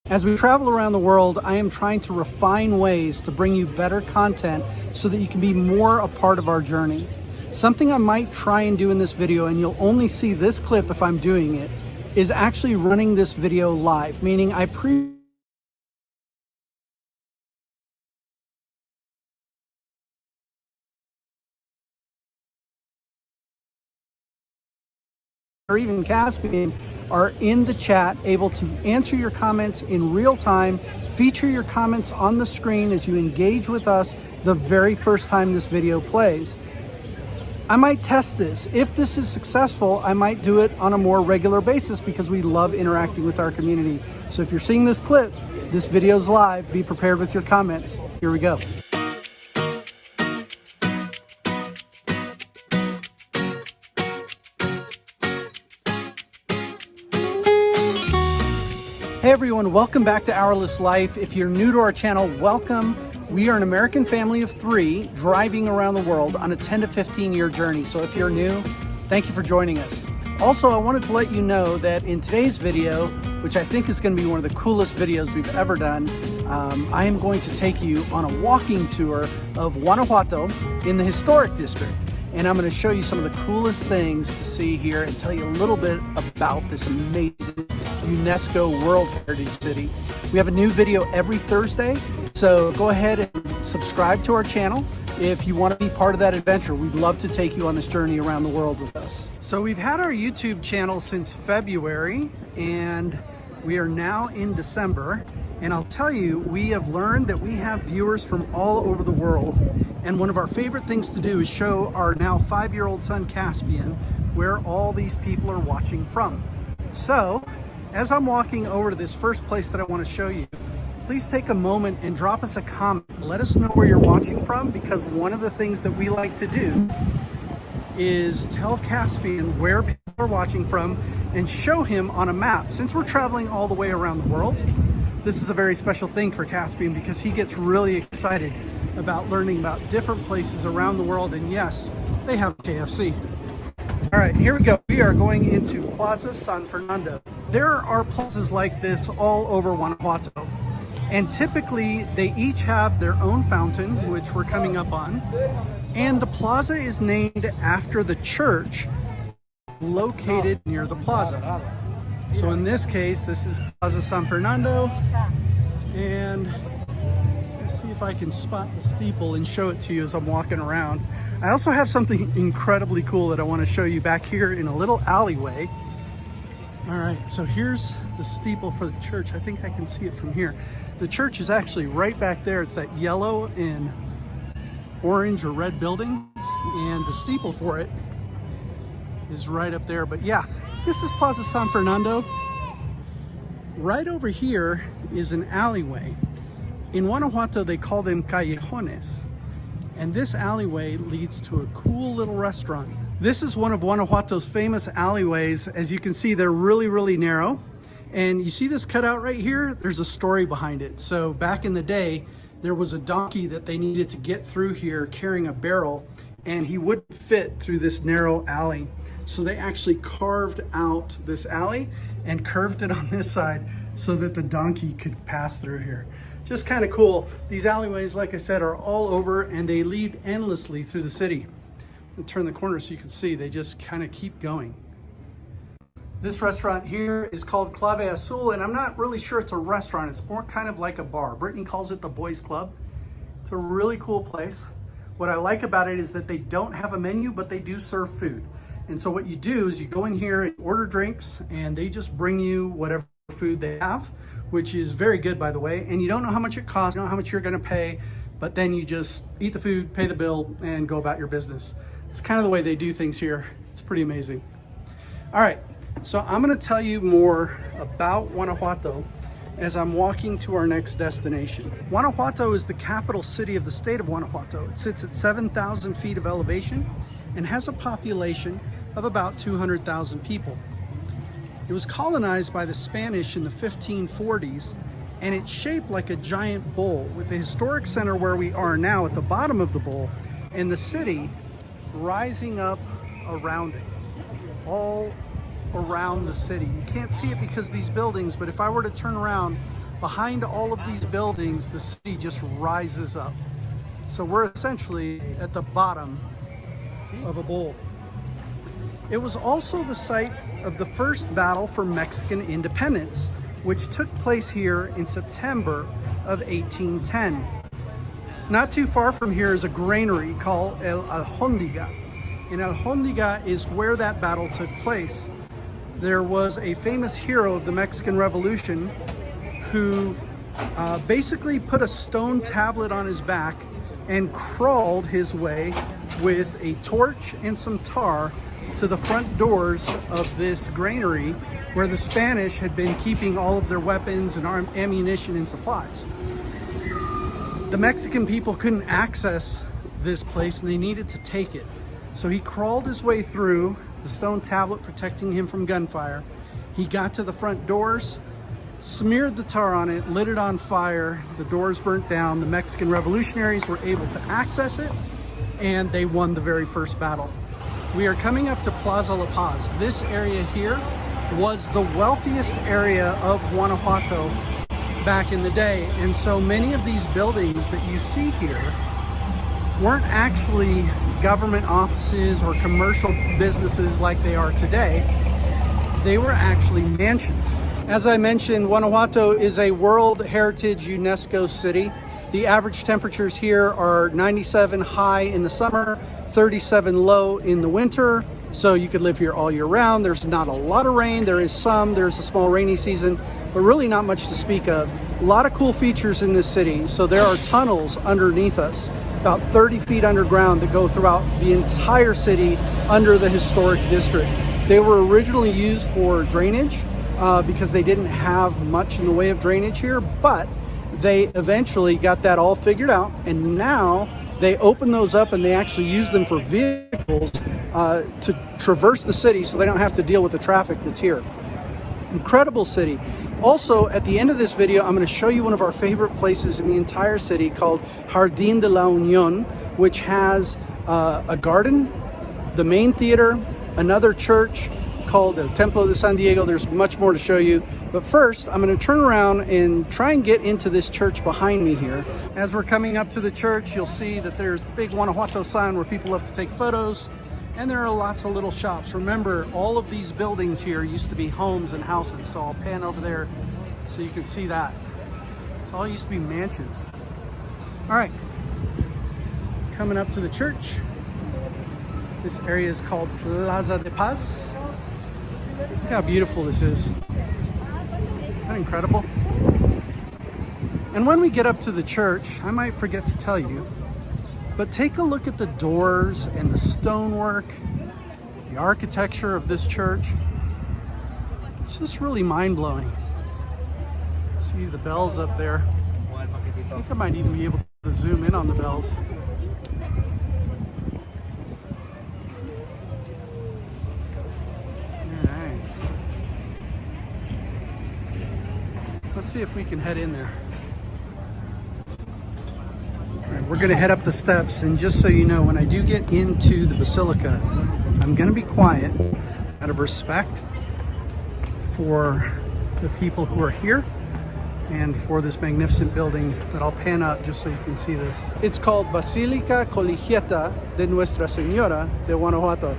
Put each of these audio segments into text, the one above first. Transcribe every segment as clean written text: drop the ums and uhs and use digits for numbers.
As we travel around the world, I am trying to refine ways to bring you better content so that you can be more a part of our journey. Something I might try and do in this video, and you'll only see this clip if I'm doing it, is actually running this video live, meaning I or even Caspian are in the chat, able to answer your comments in real time, feature your comments on the screen as you engage with us the very first time this video plays. I might test this. If this is successful, I might do it on a more regular basis because we love interacting with our community. So if you're seeing this clip, this video's live, be prepared with your comments. Here we go. Hey everyone, welcome back to Hourless Life. If you're new to our channel, welcome. We are an American family of 3 driving around the world on a 10 to 15 year journey. So if you're new, thank you for joining us. Also, I wanted to let you know that in today's video, which I think is going to be one of the coolest videos we've ever done, I am going to take you on a walking tour of Guanajuato in the historic district. And I'm going to show you some of the coolest things to see here and tell you a little bit about this amazing UNESCO World Heritage City. We have a new video every Thursday, so go ahead and subscribe to our channel if you want to be part of that adventure. We'd love to take you on this journey around the world with us. So we've had our YouTube channel since February, and we are now in December. And I'll tell you, we have learned that we have viewers from all over the world. And one of our favorite things to do is show our now 5-year-old son, Caspian, where all these people are watching from. So, as I'm walking over to this first place that I want to show you, please take a moment and drop us a comment. Let us know where you're watching from, because one of the things that we like to do is tell Caspian where people are watching from and show him on a map. Since we're traveling all the way around the world, this is a very special thing for Caspian because he gets really excited about learning about different places around the world. And yes, they have KFC. All right, here we go. We are going into Plaza San Fernando. There are plazas like this all over Guanajuato. And typically they each have their own fountain, which we're coming up on. And the plaza is named after the church located near the plaza. So in this case, this is Plaza San Fernando. And let's see if I can spot the steeple and show it to you as I'm walking around. I also have something incredibly cool that I want to show you back here in a little alleyway. All right, so here's the steeple for the church. I think I can see it from here. The church is actually right back there. It's that yellow and orange or red building, and the steeple for it is right up there. But yeah, this is Plaza San Fernando. Right over here is an alleyway. In Guanajuato, they call them callejones. And this alleyway leads to a cool little restaurant. This is one of Guanajuato's famous alleyways. As you can see, they're really, really narrow. And you see this cutout right here? There's a story behind it. So back in the day, there was a donkey that they needed to get through here carrying a barrel, and he wouldn't fit through this narrow alley. So they actually carved out this alley and curved it on this side so that the donkey could pass through here. Just kind of cool. These alleyways, like I said, are all over and they lead endlessly through the city. I'll turn the corner so you can see they just kind of keep going. This restaurant here is called Clave Azul, and I'm not really sure it's a restaurant. It's more kind of like a bar. Brittany calls it the Boys Club. It's a really cool place. What I like about it is that they don't have a menu, but they do serve food. And so what you do is you go in here and order drinks, and they just bring you whatever food they have, which is very good, by the way. And you don't know how much it costs, you don't know how much you're gonna pay, but then you just eat the food, pay the bill, and go about your business. It's kind of the way they do things here. It's pretty amazing. All right, so I'm gonna tell you more about Guanajuato as I'm walking to our next destination. Guanajuato is the capital city of the state of Guanajuato. It sits at 7,000 feet of elevation and has a population of about 200,000 people. It was colonized by the Spanish in the 1540s, and it's shaped like a giant bowl, with the historic center where we are now at the bottom of the bowl, and the city rising up around it, all around the city. You can't see it because of these buildings, but if I were to turn around, behind all of these buildings, the city just rises up. So we're essentially at the bottom of a bowl. It was also the site of the first battle for Mexican independence, which took place here in September of 1810. Not too far from here is a granary called El Alhóndiga. And Alhóndiga is where that battle took place. There was a famous hero of the Mexican Revolution who basically put a stone tablet on his back and crawled his way with a torch and some tar to the front doors of this granary where the Spanish had been keeping all of their weapons and ammunition and supplies. The Mexican people couldn't access this place and they needed to take it. So he crawled his way through, the stone tablet protecting him from gunfire. He got to the front doors, smeared the tar on it, lit it on fire, the doors burnt down. The Mexican revolutionaries were able to access it and they won the very first battle. We are coming up to Plaza La Paz. This area here was the wealthiest area of Guanajuato back in the day. And so many of these buildings that you see here weren't actually government offices or commercial businesses like they are today. They were actually mansions. As I mentioned, Guanajuato is a World Heritage UNESCO city. The average temperatures here are 97 high in the summer, 37 low in the winter, so you could live here all year round. There's not a lot of rain. There's a small rainy season, but really not much to speak of. A lot of cool features in this city. So there are tunnels underneath us, about 30 feet underground, that go throughout the entire city under the historic district. They were originally used for drainage because they didn't have much in the way of drainage here, but they eventually got that all figured out, and now they open those up and they actually use them for vehicles to traverse the city so they don't have to deal with the traffic that's here. Incredible city. Also, at the end of this video, I'm going to show you one of our favorite places in the entire city called Jardin de la Unión, which has a garden, the main theater, another church called the Templo de San Diego. There's much more to show you. But first, I'm going to turn around and try and get into this church behind me here. As we're coming up to the church, you'll see that there's the big Guanajuato sign where people love to take photos. And there are lots of little shops. Remember, all of these buildings here used to be homes and houses. So I'll pan over there so you can see that. It's all used to be mansions. All right, coming up to the church. This area is called Plaza de Paz. Look how beautiful this is. Isn't that incredible? And when we get up to the church, I might forget to tell you, but take a look at the doors and the stonework, the architecture of this church. It's just really mind-blowing. See the bells up there. I think I might even be able to zoom in on the bells. Alright. Let's see if we can head in there. We're going to head up the steps, and just so you know, when I do get into the basilica, I'm going to be quiet out of respect for the people who are here and for this magnificent building that I'll pan up just so you can see this. It's called Basílica Colegiata de Nuestra Señora de Guanajuato.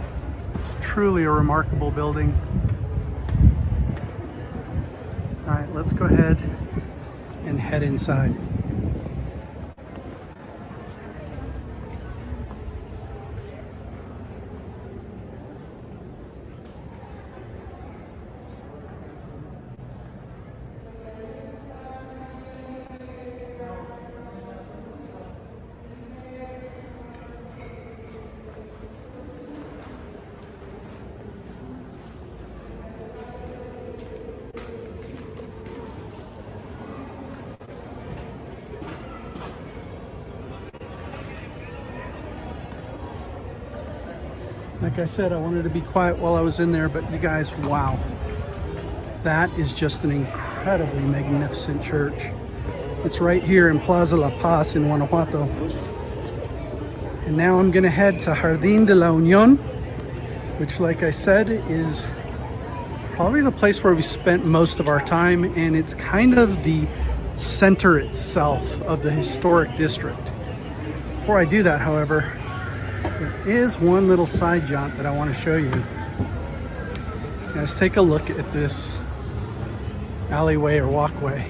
It's truly a remarkable building. All right, let's go ahead and head inside. Like I said, I wanted to be quiet while I was in there, but you guys, wow. That is just an incredibly magnificent church. It's right here in Plaza La Paz in Guanajuato. And now I'm gonna head to Jardin de la Unión, which, like I said, is probably the place where we spent most of our time, and it's kind of the center itself of the historic district. Before I do that, however, there is one little side jaunt that I want to show you. Guys, take a look at this alleyway or walkway.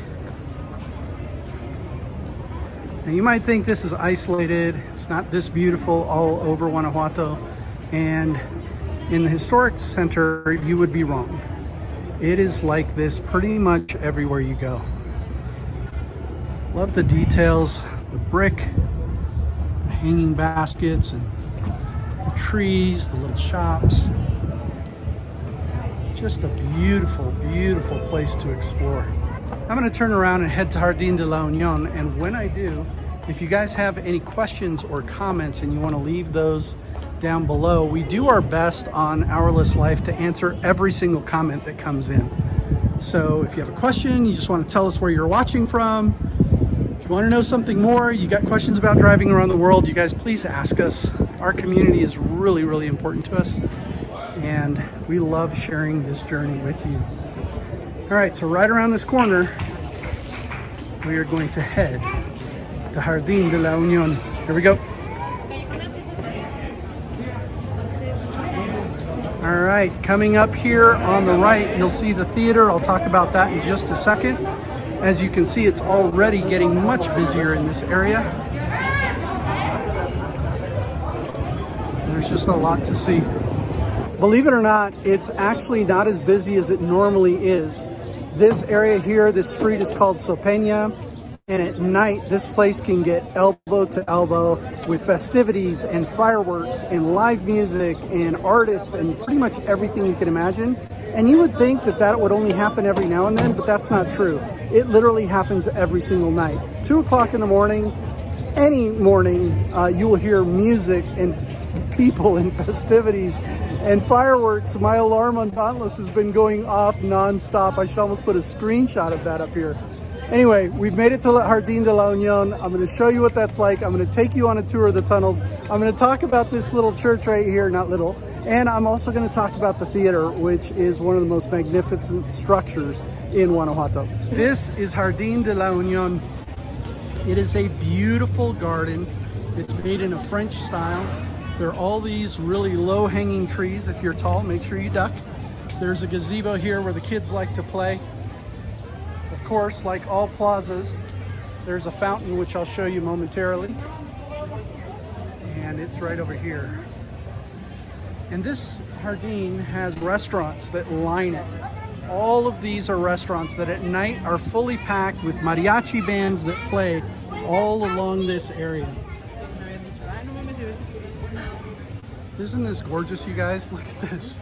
Now you might think this is isolated. It's not this beautiful all over Guanajuato. And in the historic center, you would be wrong. It is like this pretty much everywhere you go. Love the details, the brick, the hanging baskets, and the trees, the little shops. Just a beautiful, beautiful place to explore. I'm gonna turn around and head to Jardin de la Union, and when I do, if you guys have any questions or comments and you wanna leave those down below, we do our best on Hourless Life to answer every single comment that comes in. So if you have a question, you just wanna tell us where you're watching from, if you wanna know something more, you got questions about driving around the world, you guys please ask us. Our community is really, really important to us, and we love sharing this journey with you. All right, so right around this corner, we are going to head to Jardin de la Union. Here we go. All right, coming up here on the right, you'll see the theater. I'll talk about that in just a second. As you can see, it's already getting much busier in this area. There's just a lot to see. Believe it or not, it's actually not as busy as it normally is. This area here, this street is called Sopeña, and at night this place can get elbow to elbow with festivities and fireworks and live music and artists and pretty much everything you can imagine. And you would think that that would only happen every now and then, but that's not true. It literally happens every single night. 2 o'clock in the morning, any morning, you will hear music and people and festivities and fireworks. My alarm on Dauntless has been going off non-stop. I should almost put a screenshot of that up here. Anyway, we've made it to Jardin de la Union. I'm going to show you what that's like. I'm going to take you on a tour of the tunnels. I'm going to talk about this little church right here, not little, and I'm also going to talk about the theater, which is one of the most magnificent structures in Guanajuato. This is Jardin de la Union. It is a beautiful garden. It's made in a French style. There are all these really low-hanging trees. If you're tall, make sure you duck. There's a gazebo here where the kids like to play. Of course, like all plazas, there's a fountain, which I'll show you momentarily. And it's right over here. And this Jardin has restaurants that line it. All of these are restaurants that at night are fully packed with mariachi bands that play all along this area. Isn't this gorgeous, you guys? Look at this.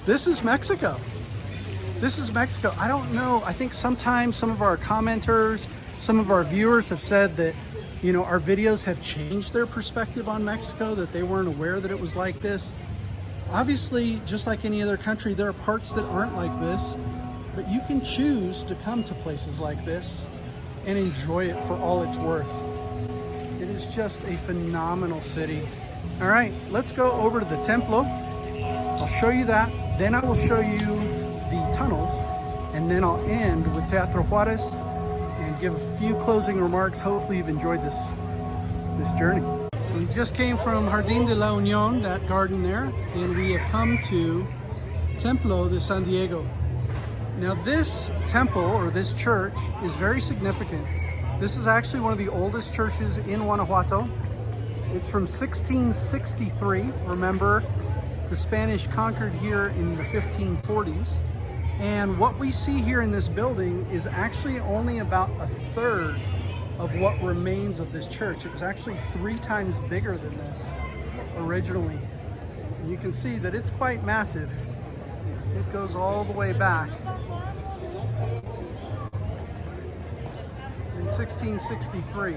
This is Mexico. This is Mexico. I don't know. I think sometimes some of our commenters, some of our viewers have said that, you know, our videos have changed their perspective on Mexico, that they weren't aware that it was like this. Obviously, just like any other country, there are parts that aren't like this, but you can choose to come to places like this and enjoy it for all it's worth. It is just a phenomenal city. All right, let's go over to the Templo. I'll show you that. Then I will show you the tunnels, and then I'll end with Teatro Juarez and give a few closing remarks. Hopefully you've enjoyed this journey. So we just came from Jardin de la Union, that garden there, and we have come to Templo de San Diego. Now this temple, or this church, is very significant. This is actually one of the oldest churches in Guanajuato. It's from 1663. Remember, the Spanish conquered here in the 1540s. And what we see here in this building is actually only about a third of what remains of this church. It was actually 3 times bigger than this originally. And you can see that it's quite massive. It goes all the way back. In 1663,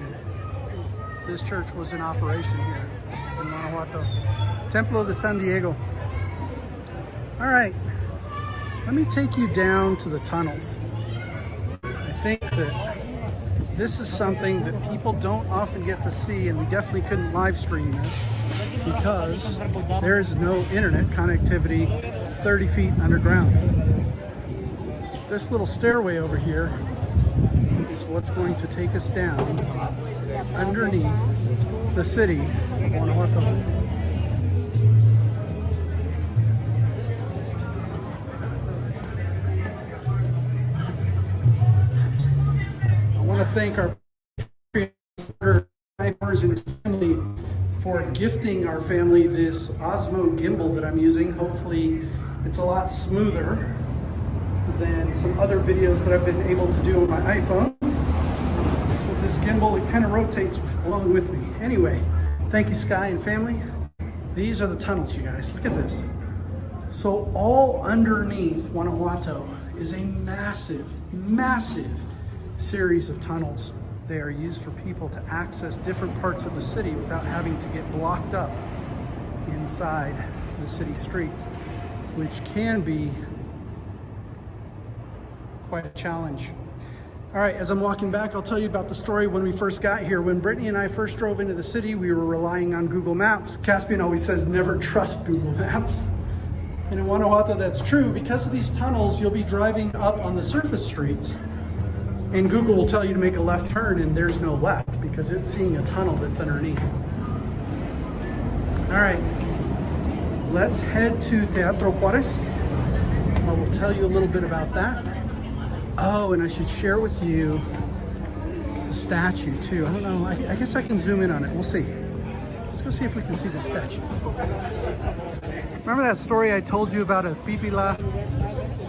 this church was in operation here in Guanajuato. Templo de San Diego. All right, let me take you down to the tunnels. I think that this is something that people don't often get to see, and we definitely couldn't live stream this because there's no internet connectivity 30 feet underground. this little stairway over here is what's going to take us down underneath the city of Guanajuato. I want to thank our members and his family for gifting our family this Osmo gimbal that I'm using. Hopefully it's a lot smoother than some other videos that I've been able to do on my iPhone. So with this gimbal, it kind of rotates along with me. Anyway, thank you, Sky and family. These are the tunnels, you guys. Look at this. So all underneath Guanajuato is a massive, massive series of tunnels. They are used for people to access different parts of the city without having to get blocked up inside the city streets, which can be quite a challenge. All right, as I'm walking back, I'll tell you about the story when we first got here. When Brittany and I first drove into the city, we were relying on Google Maps. Caspian always says, never trust Google Maps. And in Guanajuato, that's true. Because of these tunnels, you'll be driving up on the surface streets, and Google will tell you to make a left turn, and there's no left because it's seeing a tunnel that's underneath. All right, let's head to Teatro Juarez. I will tell you a little bit about that. Oh, and I should share with you the statue too. I don't know, I guess I can zoom in on it. We'll see. Let's go see if we can see the statue. Remember that story I told you about El Pipila,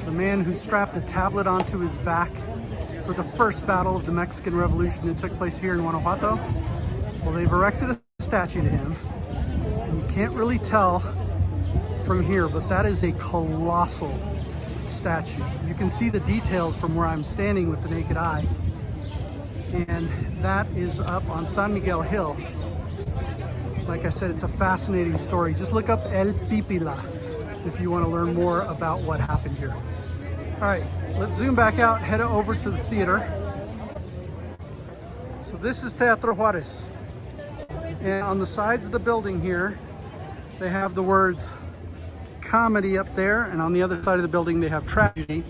the man who strapped a tablet onto his back for the first battle of the Mexican Revolution that took place here in Guanajuato? Well, they've erected a statue to him, and you can't really tell from here, but that is a colossal statue. You can see the details from where I'm standing with the naked eye, and that is up on San Miguel Hill. Like I said, it's a fascinating story. Just look up El Pipila if you want to learn more about what happened here. All right, let's zoom back out, head over to the theater. So this is Teatro Juarez. And on the sides of the building here, they have the words comedy up there, and on the other side of the building they have tragedy.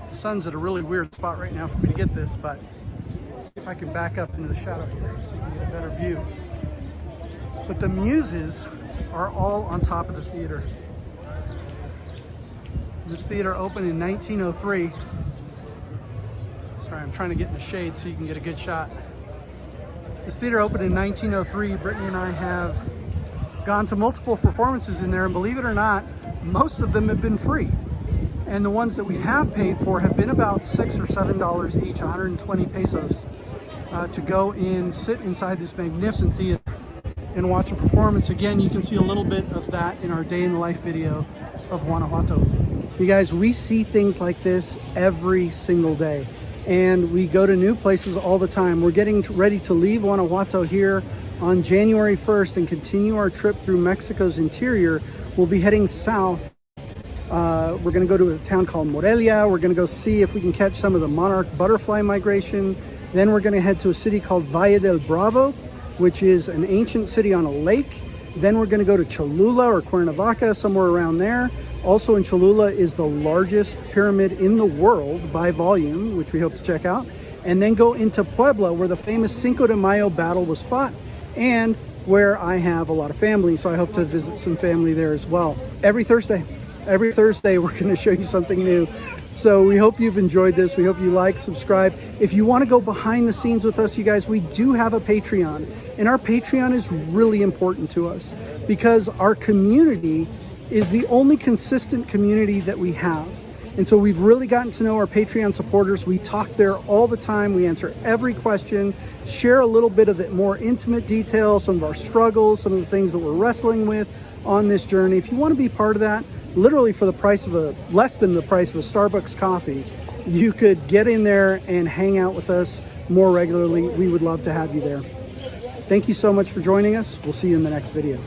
The sun's at a really weird spot right now for me to get this, but see if I can back up into the shadow here so you can get a better view. But the muses are all on top of the theater. This theater opened in 1903. Sorry, I'm trying to get in the shade so you can get a good shot. This theater opened in 1903. Brittany and I have gone to multiple performances in there, and believe it or not, most of them have been free. And the ones that we have paid for have been about $6 or $7 each, 120 pesos, to go in, sit inside this magnificent theater and watch a performance. Again, you can see a little bit of that in our day in the life video of Guanajuato. You guys, we see things like this every single day, and we go to new places all the time. We're getting ready to leave Guanajuato here on January 1st and continue our trip through Mexico's interior. We'll be heading south. We're gonna go to a town called Morelia. We're gonna go see if we can catch some of the monarch butterfly migration. Then we're gonna head to a city called Valle del Bravo, which is an ancient city on a lake. Then we're gonna go to Cholula or Cuernavaca, somewhere around there. Also in Cholula is the largest pyramid in the world by volume, which we hope to check out. And then go into Puebla, where the famous Cinco de Mayo battle was fought, and where I have a lot of family, so I hope to visit some family there as well. Every Thursday we're gonna show you something new. So we hope you've enjoyed this. We hope you like, subscribe. If you wanna go behind the scenes with us, you guys, we do have a Patreon. And our Patreon is really important to us because our community is the only consistent community that we have. And so we've really gotten to know our Patreon supporters. We talk there all the time. We answer every question, share a little bit of the more intimate details, some of our struggles, some of the things that we're wrestling with on this journey. If you want to be part of that, literally for the price of less than the price of a Starbucks coffee, you could get in there and hang out with us more regularly. We would love to have you there. Thank you so much for joining us. We'll see you in the next video.